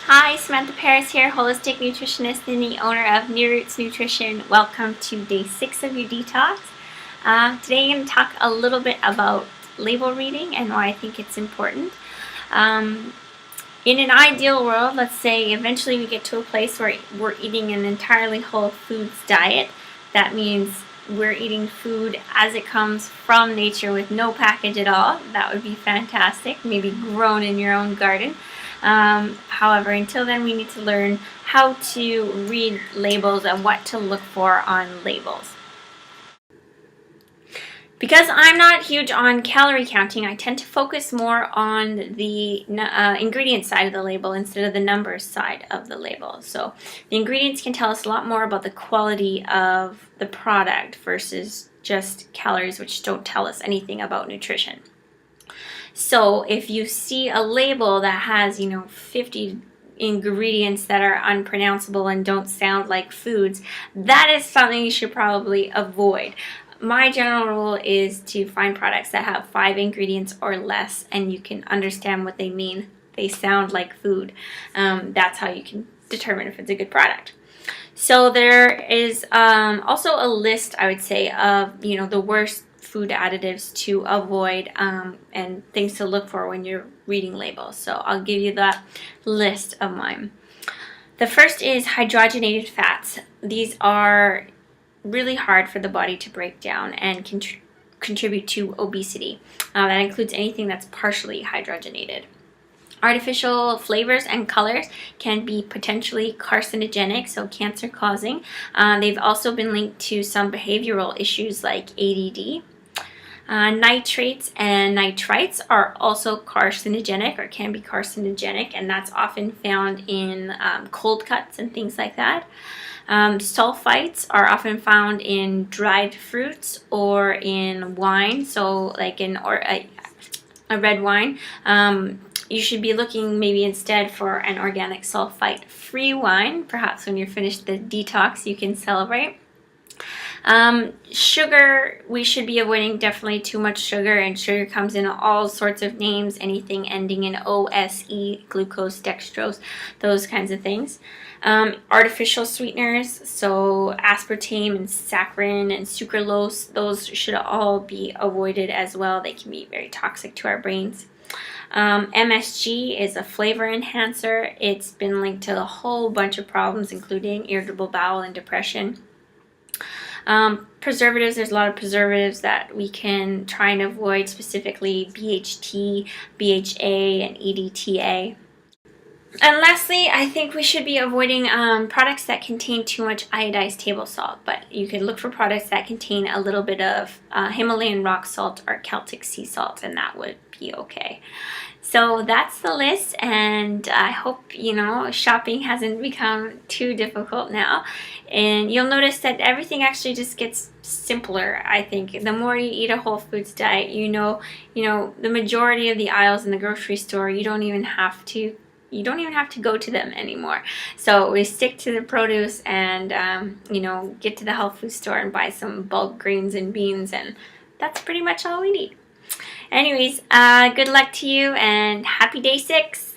Hi, Samantha Paris here, holistic nutritionist and the owner of New Roots Nutrition. Welcome to day 6 of your detox. Today I'm going to talk a little bit about label reading and why I think it's important. In an ideal world, let's say eventually we get to a place where we're eating an entirely whole foods diet. That means we're eating food as it comes from nature with no package at all. That would be fantastic, maybe grown in your own garden. However, until then, we need to learn how to read labels and what to look for on labels. Because I'm not huge on calorie counting, I tend to focus more on the ingredient side of the label instead of the numbers side of the label. So the ingredients can tell us a lot more about the quality of the product versus just calories, which don't tell us anything about nutrition. So if you see a label that has, 50 ingredients that are unpronounceable and don't sound like foods, that is something you should probably avoid. My general rule is to find products that have 5 ingredients or less and you can understand what they mean. They sound like food. That's how you can determine if it's a good product. So there is also a list, I would say, of the worst food additives to avoid and things to look for when you're reading labels. So I'll give you that list of mine. The first is hydrogenated fats. These are really hard for the body to break down and contribute to obesity. That includes anything that's partially hydrogenated. Artificial flavors and colors can be potentially carcinogenic, so cancer causing. They've also been linked to some behavioral issues like ADD. Nitrates and nitrites are also carcinogenic or can be carcinogenic, and that's often found in cold cuts and things like that. Sulfites are often found in dried fruits or in wine, so like in a red wine. You should be looking maybe instead for an organic sulfite-free wine. Perhaps when you're finished the detox, you can celebrate. Sugar, we should be avoiding definitely too much sugar, and sugar comes in all sorts of names, anything ending in OSE, glucose, dextrose, those kinds of things. Artificial sweeteners, so aspartame and saccharin and sucralose, those should all be avoided as well. They can be very toxic to our brains. MSG is a flavor enhancer. It's been linked to a whole bunch of problems, including irritable bowel and depression. Preservatives, there's a lot of preservatives that we can try and avoid, specifically BHT, BHA, and EDTA. And lastly, I think we should be avoiding products that contain too much iodized table salt, but you can look for products that contain a little bit of Himalayan rock salt or Celtic sea salt, and that would be okay. So that's the list, and I hope, shopping hasn't become too difficult now. And you'll notice that everything actually just gets simpler, I think. The more you eat a whole foods diet, the majority of the aisles in the grocery store, you don't even have to go to them anymore. So we stick to the produce and, get to the health food store and buy some bulk greens and beans, and that's pretty much all we need. Anyways, good luck to you and happy day 6.